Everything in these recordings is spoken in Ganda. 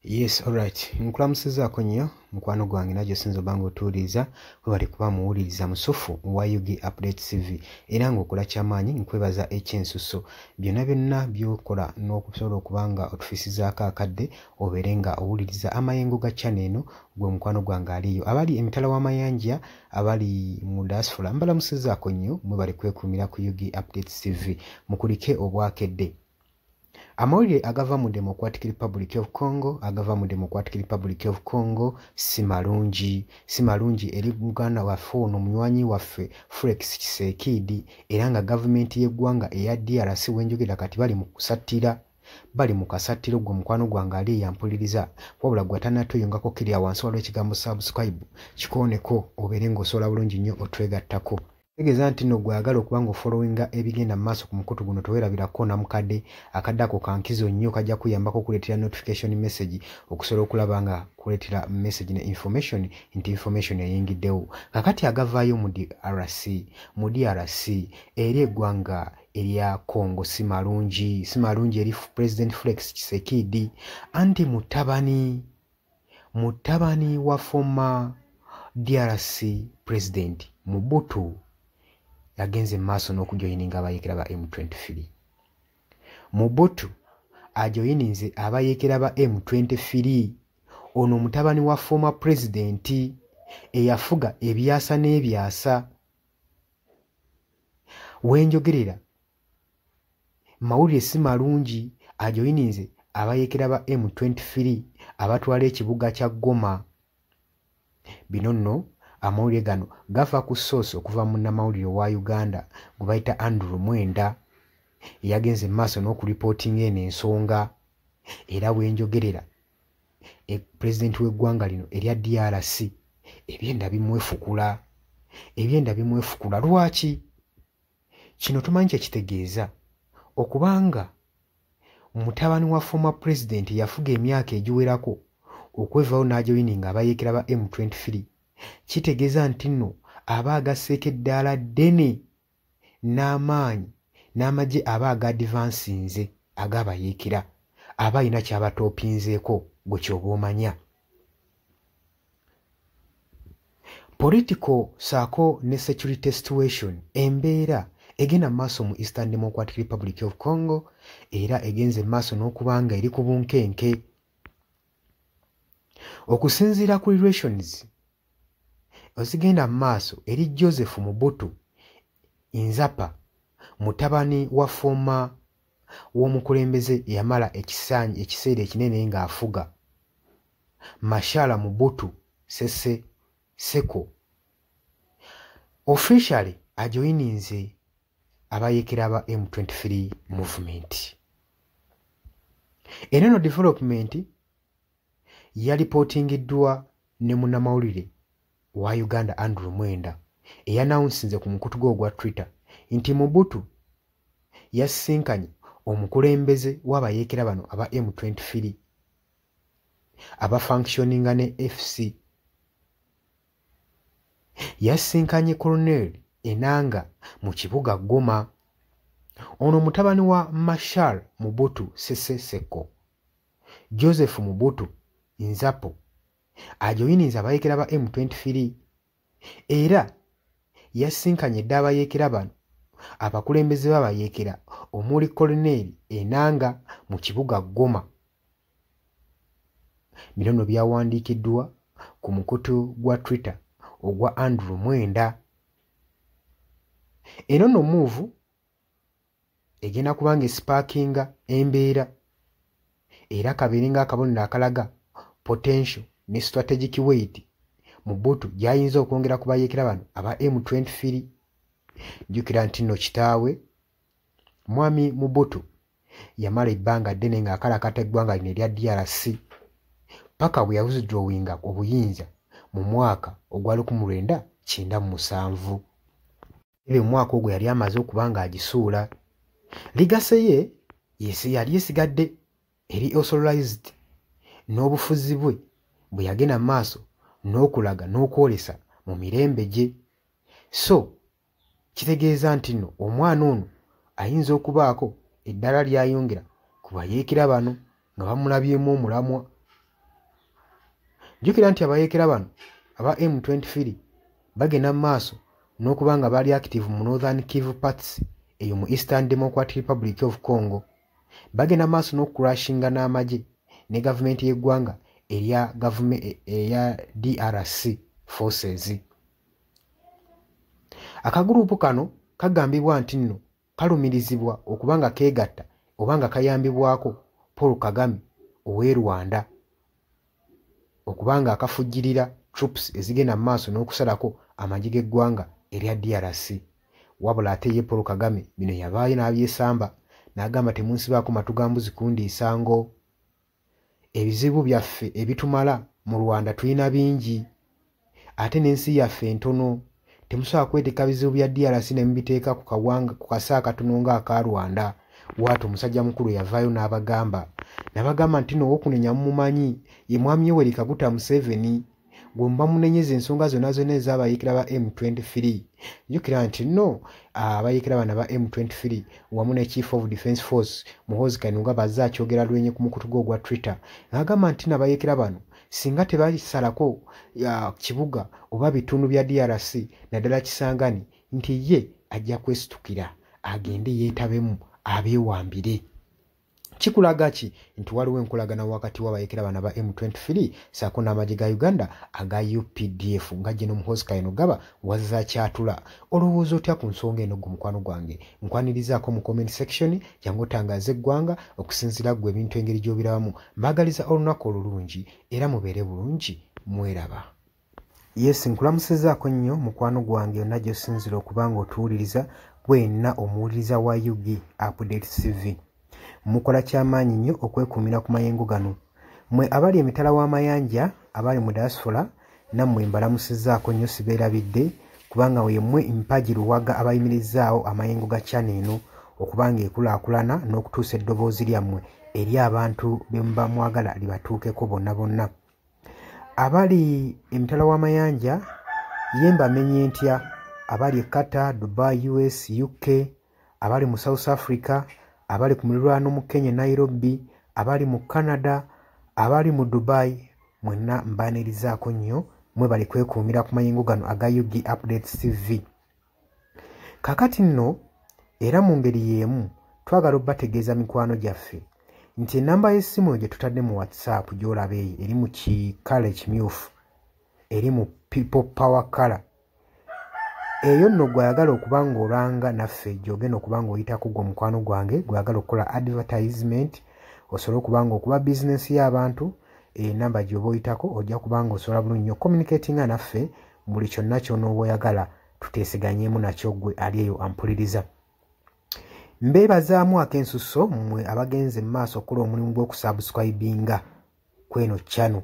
Yes, alright. Nkulamusizaako nnyo mukwano gwange najjo sinzo bango otuwuliriza bwe bali kuba muwuliriza musufu wa Yugi Update TV era ng'okola kyamaanyi nkwebaza ekyensuso byonna byonna by'okola n'okusobola okuba nga otufiisizaako akadde obeere nga owuliriza amayengo ga channel eno gwe mukwano gwange aliyo abali emitala w'amayanja abali mu diaspora mbalamusizaako nnyo mwe bali kwekuumira ku Yugi Update TV mukulike obwakedde. Amawulire agava mu Democratic Republic of Congo si malungi eri Uganda waffe ono munywanyi waffe Felix Tshisekedi era nga gavumenti y'eggwanga eya DRC wenjogera kati bali mu kasattiro gwe mukwano gwange ali yampuliriza wabula gwe atanatoyongako kirya wansi waliwo ekigambo subscribe kikooneko obeere ng'osobola bulungi nnyo otwegattako. Tegeeza nti nno gwagala okuba ng'ofollowinga ebigenda mu maaso ku mukutu guno teweerabirako na mukadde akadde ako kankizo nnyo kajja kuyambako okuleetera notification message okusobola okulaba nga kuleetera message ne information nti information eyingiddewo. Kakati agavaayo mu DRC eri eggwanga erya Congo si malungi eri President Felix Tshisekedi anti mutabani wa former DRC President Mobutu yagenze maaso n'okujoyininga abayeekera ba M23. Mobutu ajoyininze abayeekera ba M23 ono mutabani wa former president eyafuga ebyasa n'ebyasa. Wenjogerera mawulire si malungi ajoyininze abayeekera ba M23 abatwala ekibuga kya Goma. Bino nno amawulire gano gava ku source okuva mu nnamawulire wa Uganda gwe bayita Andrew Mwenda yagenze maaso n'okuripootinga eno ensonga era wenjogerera pulezidenti w'eggwanga lino erya DRC ebyenda bimwefukula. Lwaki? Kino tumanyi kye kitegeeza okubanga mutabani wa former president yafuga emyaka egiwerako okwevaawo n'ajoyininga abayeekera ba M23 kitegeeza nti nno aba agasseeko eddaala ddene n'amaanyi n'amagye aba agadvansinze ag'abayeekera aba alina ky'abatoopinzeeko gwe kyoba omanya. Political saako ne security situation embeera egenda maaso mu Eastern Democratic Republic of Congo era egenze maaso n'okubanga eri ku bunkenke. Okusinziira ku relations ozigenda mu maaso eri Joseph Mobutu Nzapa mutabani wa former w'omukulembeze yamala ekiseera ekinene ng'afuga Mashara Mobutu Sese Seko officially ajoyininze abayeekera ba M23 movement. Eno development yalipootingiddwa ne munnamawulire wa Uganda Andrew Mwenda eyanawunsinze ku mukutu gwe ogwa Twitter nti Mobutu yasisinkanye omukulembeze w'abayeekera bano aba M23 abafunctioninga ne FC. Yasisinkanye Colonel Enanga mu kibuga Goma. Ono mutabani wa Mashar Mobutu Sese Seko Joseph Mobutu Nzapo ajoyininze abayeekera ba M23 era yasisinkanye dda abayeekera bano abakulembeze b'abayeekera omuli Colonel Enanga mu kibuga Goma. Bino nno byawandiikiddwa ku mukutu gwa Twitter ogwa Andrew Mwenda. Eno nno move egenda kubanga esipaakinga embeera era kabeerenga akabonero akalaga potential ne strategic weight Mobutu gy'ayinza okwongera ku bayeekera bano aba M23. Jjukira nti nno kitaawe Mwami Mobutu yamala ebbanga ddene ng'akalakata eggwanga lino erya DRC paka bwe yawithdrawinga obuyinza mu mwaka ogwa 1997. Era omwaka ogwo yali amaze okuba ng'agisuula. Ligase ye yali yesigadde eri authorized n'obufuzi bwe bwe yagenda mu maaso n'okulaga n'okwolesa mu mirembe gye. So kitegeeza nti nno omwana ono ayinza okubaako eddala lyayongera ku bayeekera bano nga bamulabyemu omulamwa jjukira nti abayeekera bano aba M23 bagenda mu maaso n'okuba nga bali active mu Northern Kivu parts eyo mu Eastern Democratic Republic of Congo. Bagenda mu maaso n'okurashinga n'amagye ne gavumenti y'eggwanga eya DRC forces. Akagurupu kano kagambibwa nti nno kalumirizibwa okuba nga keegatta oba nga kayambibwako Paul Kagame ow'e Rwanda okuba nga akafujjirira troops ezigenda mu maaso n'okusalako amagye g'eggwanga erya DRC. Wabula ate ye Paul Kagame bino yavaayo n'abyesamba n'agamba temunsibaako matugambuzi kundiisango. Ebizibu byaffe ebitumala mu Rwanda tulina bingi ate n'ensi yaffe ntono. Temusobola kweteeka bizibu bya DRC ne mubiteeka ku kasa akatono ng'aka Rwanda. Bw'atyo omusajja mukulu yavaayo n'abagamba nti nno owokunenya mumumanyi ye mwami Yoweri Kaguta Museveni gwe muba munenyeza ensonga zonna ez'abayeekera ba M23. Jjukira nti nno abayeekera bano ba M23 wamu ne Chief of Defence Force Muhoozi Kainerugaba bazze akyogera lwenye ku mukutu gwe ogwa Twitter n'agamba nti n'abayeekera bano singa tebasalako kibuga oba bitundu bya DRC naddala Kisangani nti ye ajja kwesitukira agende yeetabemu abeewambire. Kikulaga ki nti waliwo enkolagana wakati w'abayeekera bano ba M23 ssaako n'amagye ga Uganda aga UPDF nga Gen. Muhoozi Kainerugaba wazza kyatula. Olowooza otya ku nsonga eno gwe mukwano gwange? Nkwanirizaako mu comment section jangu otangaaza eggwanga okusinziira ggwe ebintu engeri gy'obirabamu. Mbagaliza olunaku olulungi era mubeere bulungi mweraba. Yes, nkulamusizaako nnyo mukwano gwange yonna gy'osinzira okuba nga otuwuliriza gwenna omuwuliriza wa UG Update TV. Mukola kyamaanyi nnyo okwekuumira ku mayengo gano. Mmwe abali emitala w'amayanja abali mu diaspora nammwe mbalamusizzaako nnyo sibeerabidde kubanga yemmwe mpagi luwaga abayimirizzaawo amayengo ga channel eno okuba nga ekulaakulana n'okutuusa eddoboozi lyammwe eri abantu be muba mwagala libatuukeko bonna bonna. Abali emitala w'amayanja ye mbamenye ntya abali e Qatar, Dubai, US, UK, abali mu South Africa, abali ku muliraano mu Kenya Nairobi, abali mu Canada, abali mu Dubai, mwenna mbaanirizaako nnyo mwe bali kwekuumira ku mayengo gano aga UG Updates TV. Kakati nno era mu ngeri y'emu twagala obbategeeza mikwano gyaffe nti ennamba y'essimu gye tutadde mu WhatsApp gy'olaba eyo eri mu kikala ekimyufu eri mu People Power Color. Eyo nno gwayagala okuba ng'olanga naffe gy'ogenda okuba ng'oyitako gwe mukwano gwange gwayagala okukola advertisement osobola okuba ng'okuba bizinesi y'abantu enamba gy'oba oyitako ojja kuba ng'osobola bulungi nnyo communicatinga naffe buli kyonna ky'onooba oyagala tuteeseganyeemu nakyo gwe ali eyo ampuliriza. Mbeebazaamu ak'ensusso mmwe abagenze mu maaso okukola omulimu gw'okusubscribinga kweno channel.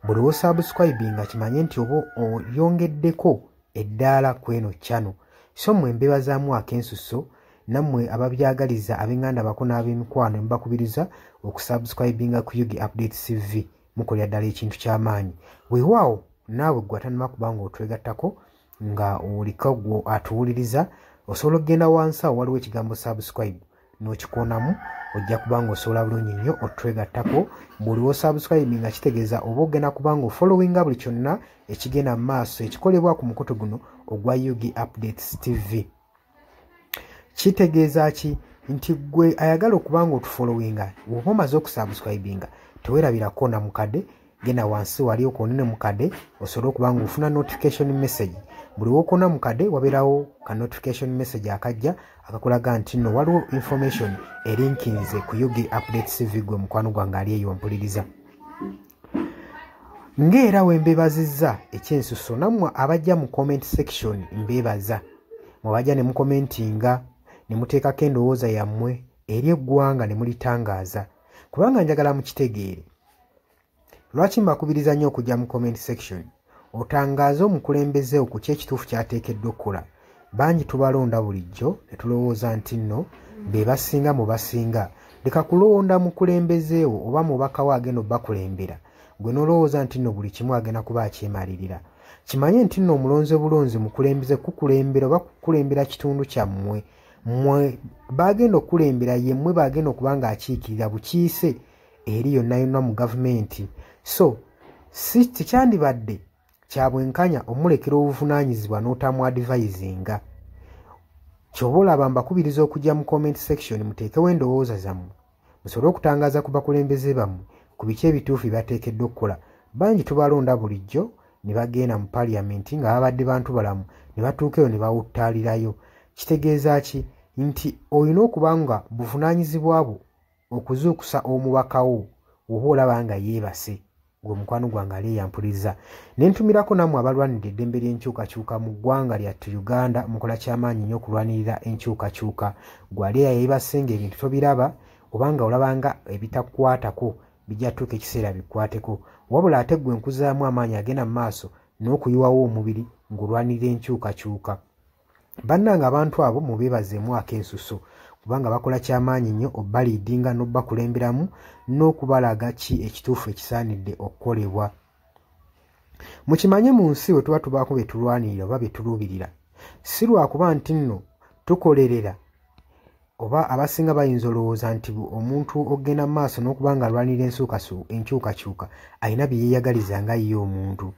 Buli w'osubscribinga kimanye nti oba oyongeddeko eddaala kweno channel. So mmwe mbeebazaamu ak'ensusso nammwe ababyagaliza ab'enganda bako n'ab'emikwano mbakubiriza okusubscribinga ku UG Updates TV mukolera ddala ekintu ky'amaanyi. Weewaawo naawe gwe atanuma kuba ng'otwegattako nga oliko gwe atuwuliriza osobola okugenda wansi awo waliwo ekigambo subscribe n'okikonamu ojja kuba ng'osobola bulungi nnyo otwegattako. Buli w'osubscribe nga kitegeeza oba ogenda kuba ng'ofollowinga buli kyonna ekigenda mu maaso ekikolebwa ku mukutu guno ogwa UG Updates TV. Kitegeeza ki? Nti gwe ayagala okuba ng'otufollowinga bw'oba omaze okusubscribinga teweerabirako na mukadde genda wansi wali okoonene mukadde osobola okuba ng'ofuna notification message. Buli w'okoona mukadde wabeerawo ka notification message akajja akakulaga nti nno waliwo information erinkinze ku UG Updates TV gwe mukwano gwange ali eyo mpuliriza. Ng'era we mbeebazizza ekyensusso nammwe abajja mu comment section mbeebaza mwebajja ne mukomentinga ne muteekako endowooza yammwe eri eggwanga ne mulitangaaza kubanga njagala mukitegeere. Lwaki mbakubiriza nnyo okujja mu comment section otangaaze omukulembeze ku ky'ekituufu ky'ateekeddwa okukola. Bangi tubalonda bulijjo ne tulowooza nti nno be basinga mu basinga. Leka kulonda mukulembezeewo oba mubaka we agenda obbakulembera gwe n'olowooza nti nno buli kimu agenda kuba akyemalirira. Kimanye nti nno omulonze bulonzi mukulembeze kukulembera oba kukulembera kitundu kyammwe. Mmwe bagenda okukulembera yemmwe bagenda okuba ng'akiikirira bukiise eri yonna yonna mu gavumenti. So si tekyandibadde kya bwenkanya omulekera obuvunaanyizibwa n'otamu advisinga. Ky'oba olaba mbakubiriza okujja mu comment section muteekewo endowooza zammwe musobole okutangaaza ku bakulembeze bammwe ku biki ebituufu byateekeddwa okukola. Bangi tubalonda bulijjo ne bagenda mu paliamenti nga babadde bantu balamu ne batuuka eyo ne bawuttaalirayo. Kitegeeza ki? Nti olina okuba nga buvunaanyizibwa bwo okuzuukusa omubakawo oba olaba nga yeebase ng'omukwano gwange ali eyampuliriza. Ne ntumirako nammwe abalwanirira eddembe ly'enkyukakyuka mu ggwanga lyattu Uganda mukola kyamaanyi nnyo okulwanirira enkyukakyuka. Gwali yeebase ng'ebintu tobiraba obanga olabanga ebitakukwatako bijja tuuka ekiseera bikwateko, wabula ate ggwe nkuzaamu amaanyi agenda mu maaso n'okuyiwawo omubiri ng'olwanirira enkyukakyuka. Bannanga abantu abo mubeebazeemu akensuso kubanga bakola kyamaanyi nnyo obbaliidinga n'obbakulemberamu n'okubalaga ki ekituufu ekisaanidde okukolebwa. Mukimanye mu nsi we tuba tubaako be tulwanirira oba be tuluubirira, si lwakuba nti nno tukolerera oba abasinga bayinza olowooza nti omuntu ogenda mu maaso n'okuba nga alwanirira enkyukakyuka alina bye yeeyagaliza nga ye omuntu.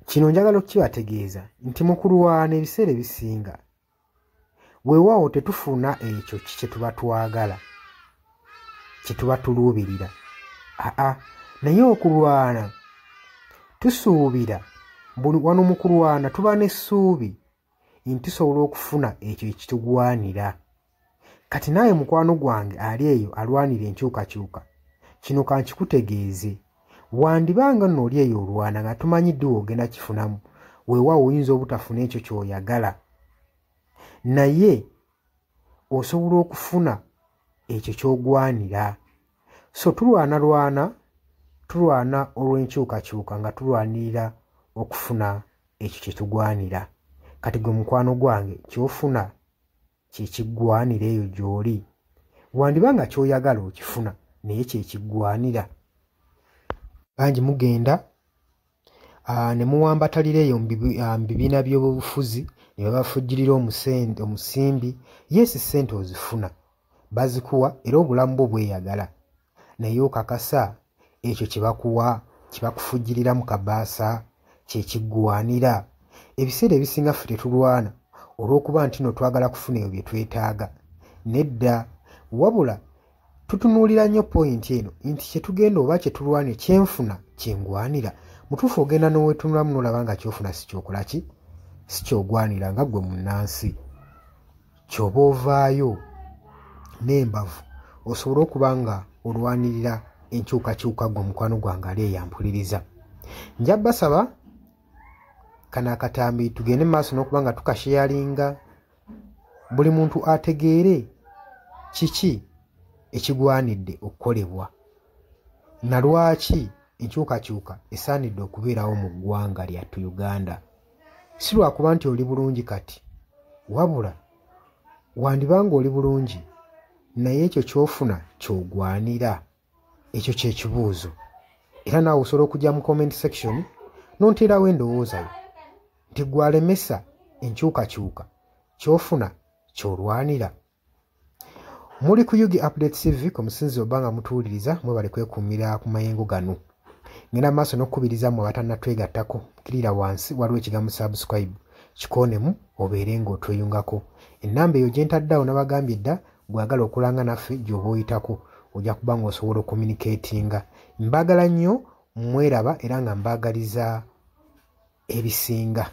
Kino njagala okukibategeeza nti mu kulwana ebiseera ebisinga weewaawo tetufuna ekyo kye tuba twagala, kye tuba tuluubirira. Naye okulwana tusuubira, wano mu kulwana tuba n'essuubi nti tusobola okufuna ekyo ekitugwanira. Kati naawe mukwano gwange ali eyo alwanira enkyukakyuka, kino kankikutegeeze, wandibanga nno oli eyo olwana nga tumanyidde ogenda kifunamu, weewaawo oyinza obutafuna ekyo ky'oyagala, naye osobola okufuna ekyo ky'ogwanira. So tulwana olw'enkyukakyuka nga tulwanirira okufuna ekyo kye tugwanira. Kati gwe mukwano gwange ky'ofuna kye kiggwanira eyo gy'oli, wandibanga ky'oyagala okifuna naye kye kiggwanira. Bangi mugenda ne muwambatalira eyo mu bibiina by'obufuzi ne babafujjirira omusimbi. Yesi ssente ozifuna bazikuwa era obulamu bwo bweyagala, naye okakasa ekyo kye bakuwa kibakufujjirira mu kabaasa kye kiggwanira. Ebiseera ebisinga ffe tetulwana olw'okuba nti no twagala kufuna ebyo bye twetaaga. Nedda, wabula tutunuulira nnyo pointi eno nti kye tugenda oba kye tulwanira kyenfuna kyengwanira. Mutuufu ogenda n'oweetunulamu n'olaba nga kyofuna si kyokola ki, si kyogwanira nga ggwe munnansi. Ky'oba ovaayo n'embavu osobole okuba nga olwanirira enkyukakyuka gwe mukwano gwange ali eyampuliriza. Nja basaba kano akatambi tugende mu maaso n'okuba nga tukasheyalinga, buli muntu ategeere kiki ekigwanidde okukolebwa na lwaki enkyukakyuka esaanidde okubeerawo mu ggwanga lyattu Uganda. Si lwakuba nti oli bulungi kati, wabula wandibanga oli bulungi naye ekyo ky'ofuna ky'ogwanira. Ekyo kye kibuuzo, era naawe osobola okujja mu comment section n'onteerawo endowooza yo nti gwalemesa enkyukakyuka ky'ofuna ky'olwanira. Muli ku Yugi Updates TV ku musinzi oba nga mutuwuliriza, mwebale kwekuumira ku mayengo gano. Ngenda maaso n'okukubiriza mmwe abatannatwegattako, kirira wansi waliwo ekigambo subscribe, kikoonemu obeere ng'otweyungako. Ennamba eyo gye ntaddeawo nabagambye dda gwagala okulanga naffe gy'oba oyitako ojja kuba ng'osobola okommunikatinga. Mbaagala nnyo, mweraba era nga mbaagaliza ebisinga.